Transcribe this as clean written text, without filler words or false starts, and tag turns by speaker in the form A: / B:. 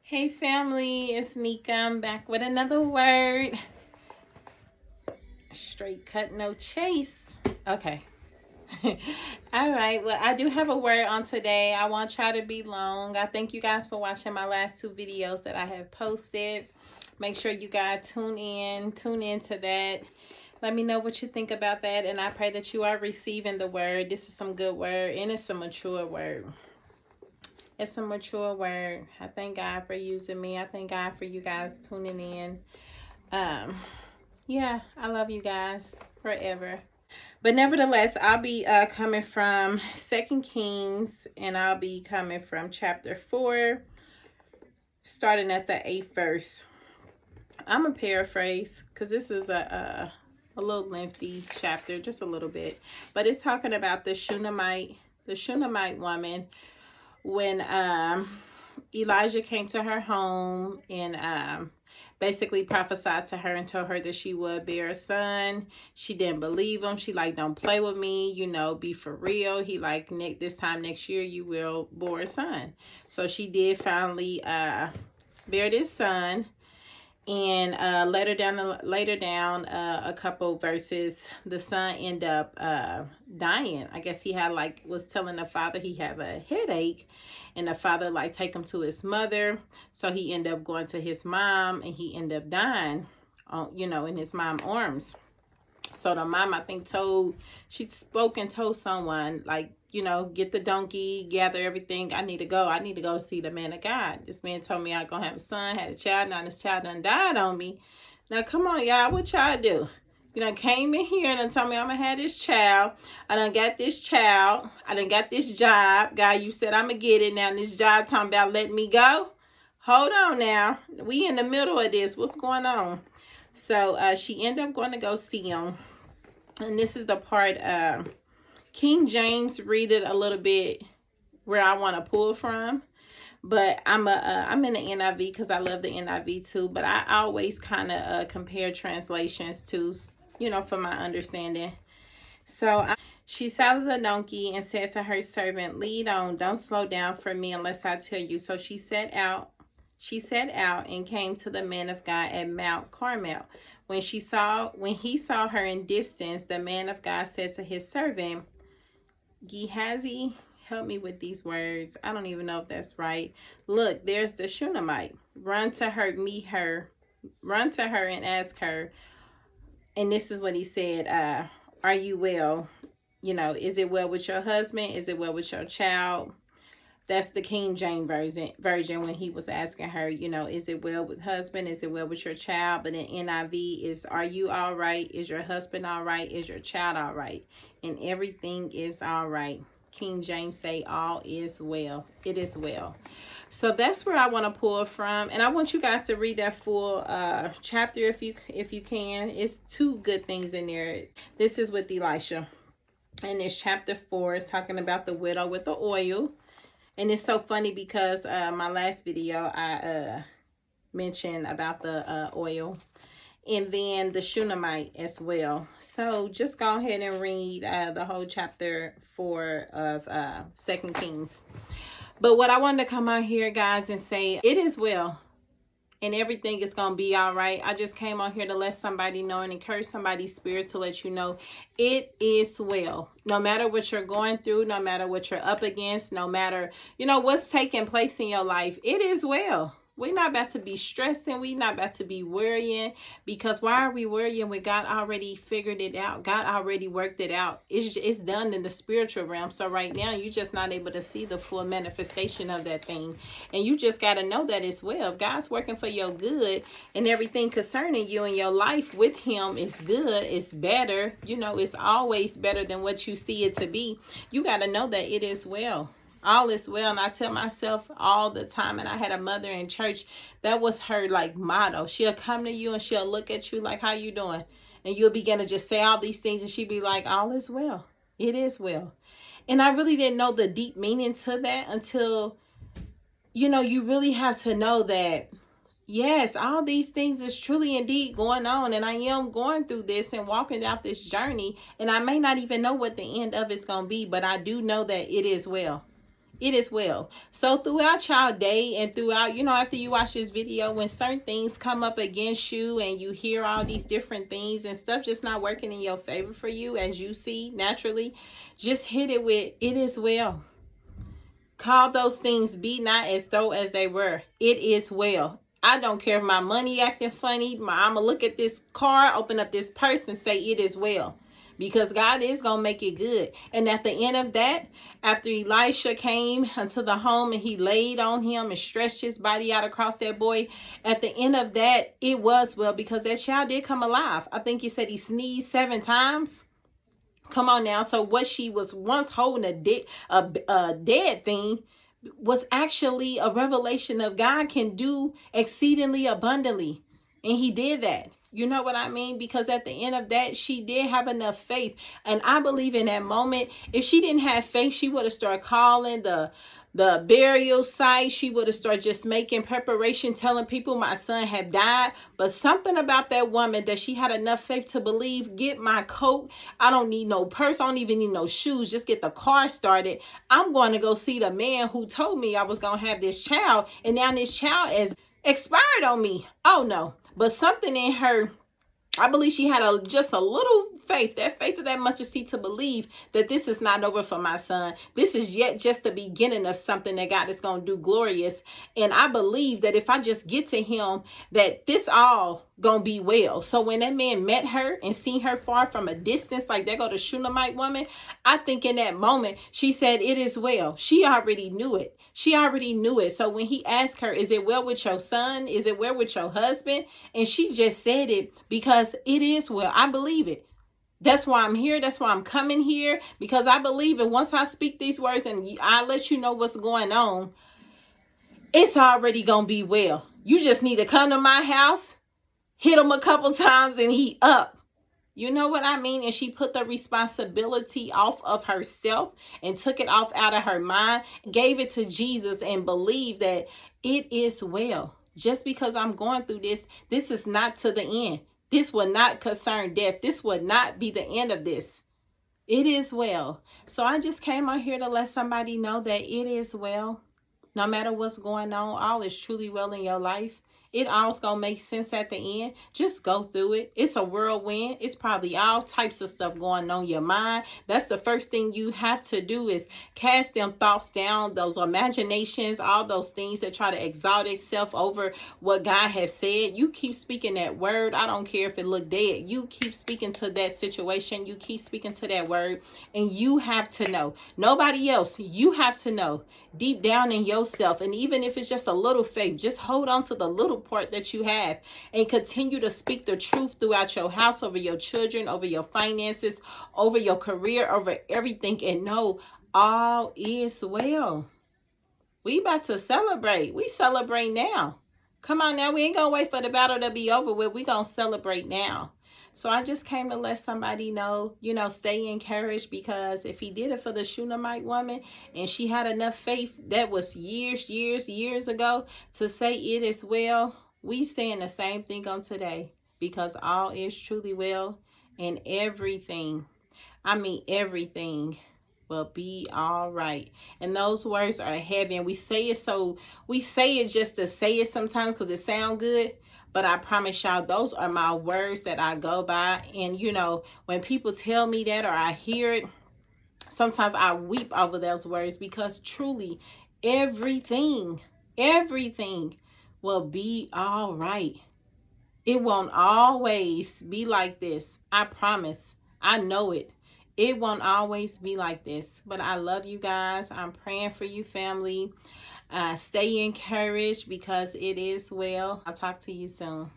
A: Hey family, it's Nika. I'm back with another word. Straight cut, no chase. Okay. All right. Well, I do have a word on today. I won't try to be long. I thank you guys for watching my last two videos that I have posted. Make sure you guys tune in to that. Let me know what you think about that, and I pray that you are receiving the word. This is some good word, and it's a mature word. It's a mature word. I thank God for using me. I thank God for you guys tuning in. Yeah, I love you guys forever. But nevertheless, I'll be coming from 2 Kings, and I'll be coming from chapter 4, starting at the 8th verse. I'm going to paraphrase because this is a little lengthy chapter, just a little bit. But it's talking about the Shunammite woman when Elijah came to her home and basically prophesied to her and told her that she would bear a son. She didn't believe him. She like, don't play with me, be for real. He like, this time next year you will bear a son. So she did finally bear this son. And later down a couple verses, the son ended up dying. I guess he had was telling the father he had a headache, and the father take him to his mother. So he ended up going to his mom, and he ended up dying in his mom's arms. So the mom, I think, she spoke and told someone, get the donkey, gather everything. I need to go see the man of God. This man told me I gonna have a son, had a child. Now this child done died on me. Now, come on, y'all. What y'all do? You done came in here and done told me I'm gonna have this child. I done got this child. I done got this job. God, you said I'm gonna get it. Now this job talking about letting me go. Hold on now. We in the middle of this. What's going on? So she ended up going to go see him. And this is the part, King James read it a little bit where I want to pull from. But I'm in the NIV because I love the NIV too. But I always kind of compare translations too, for my understanding. So she saddled the donkey and said to her servant, "Lead on, don't slow down for me unless I tell you." So she set out and came to the man of God at Mount Carmel. When he saw her in distance, the man of God said to his servant, Gehazi, help me with these words. I don't even know if that's right. Look, there's the Shunammite. Run to her, meet her. Run to her and ask her. And this is what he said. Are you well? Is it well with your husband? Is it well with your child? That's the King James version when he was asking her, is it well with husband? Is it well with your child? But in NIV is, are you all right? Is your husband all right? Is your child all right? And everything is all right. King James say all is well. It is well. So that's where I want to pull from. And I want you guys to read that full chapter if you can. It's two good things in there. This is with Elisha. And it's chapter 4. It's talking about the widow with the oil. And it's so funny because my last video, I mentioned about the oil. And then the Shunammite as well. So just go ahead and read the whole chapter 4 of 2 Kings. But what I wanted to come out here, guys, and say, it is well. And everything is going to be all right. I just came on here to let somebody know and encourage somebody's spirit to let you know it is well. No matter what you're going through, no matter what you're up against, no matter, what's taking place in your life, it is well. We're not about to be stressing. We're not about to be worrying, because why are we worrying when God already figured it out? God already worked it out. It's done in the spiritual realm. So right now, you're just not able to see the full manifestation of that thing. And you just got to know that it's well. If God's working for your good and everything concerning you and your life with him is good, it's better. It's always better than what you see it to be. You got to know that it is well. All is well. And I tell myself all the time, and I had a mother in church, that was her motto. She'll come to you and she'll look at you like, how you doing? And you'll begin to just say all these things, and she'd be like, all is well. It is well. And I really didn't know the deep meaning to that until, you really have to know that, yes, all these things is truly indeed going on, and I am going through this and walking out this journey, and I may not even know what the end of it's going to be, but I do know that it is well. It is well. So throughout y'all day and throughout, after you watch this video, when certain things come up against you and you hear all these different things and stuff just not working in your favor for you, as you see naturally, just hit it with, it is well. Call those things be not as though as they were. It is well. I don't care if my money acting funny. I'm going to look at this car, open up this purse and say it is well. Because God is going to make it good. And at the end of that, after Elisha came into the home and he laid on him and stretched his body out across that boy, at the end of that, it was well because that child did come alive. I think he said he sneezed 7 times. Come on now. So what she was once holding a dead thing was actually a revelation of God can do exceedingly abundantly. And he did that. You know what I mean? Because at the end of that, she did have enough faith. And I believe in that moment, if she didn't have faith, she would have started calling the burial site. She would have started just making preparation, telling people my son had died. But something about that woman that she had enough faith to believe, get my coat. I don't need no purse. I don't even need no shoes. Just get the car started. I'm going to go see the man who told me I was going to have this child. And now this child is expired on me. Oh no. But something in her, I believe she had just a little faith, that faith of that mustard seed to believe that this is not over for my son. This is yet just the beginning of something that God is going to do glorious. And I believe that if I just get to him, that this all going to be well. So when that man met her and seen her far from a distance, like there go the Shunammite woman, I think in that moment, she said, it is well. She already knew it. She already knew it. So when he asked her, is it well with your son? Is it well with your husband? And she just said it because it is well. I believe it. That's why I'm here. That's why I'm coming here, because I believe it. Once I speak these words and I let you know what's going on, it's already going to be well. You just need to come to my house, hit him a couple times and he up. You know what I mean? And she put the responsibility off of herself and took it off out of her mind, gave it to Jesus and believed that it is well. Just because I'm going through this is not to the end. This will not concern death. This will not be the end of this. It is well. So I just came on here to let somebody know that it is well. No matter what's going on, all is truly well in your life. It all's gonna make sense at the end. Just go through it. It's a whirlwind. It's probably all types of stuff going on in your mind. That's the first thing you have to do is cast them thoughts down, those imaginations, all those things that try to exalt itself over what God has said. You keep speaking that word. I don't care if it look dead. You keep speaking to that situation. You keep speaking to that word. And you have to know. Nobody else. You have to know deep down in yourself. And even if it's just a little faith, just hold on to the little part that you have and continue to speak the truth throughout your house, over your children, over your finances, over your career, over everything, and know all is well. We about to celebrate. We celebrate now. Come on now. We ain't gonna wait for the battle to be over with. We gonna celebrate now. So I just came to let somebody know, stay encouraged, because if he did it for the Shunammite woman and she had enough faith, that was years ago, to say it is well, we saying the same thing on today, because all is truly well and everything, I mean everything, will be all right. And those words are heavy, and we say it just to say it sometimes because it sounds good. But I promise y'all, those are my words that I go by. And, when people tell me that or I hear it, sometimes I weep over those words, because truly everything will be all right. It won't always be like this. I promise. I know it. It won't always be like this. But I love you guys. I'm praying for you, family. Stay encouraged, because it is well. I'll talk to you soon.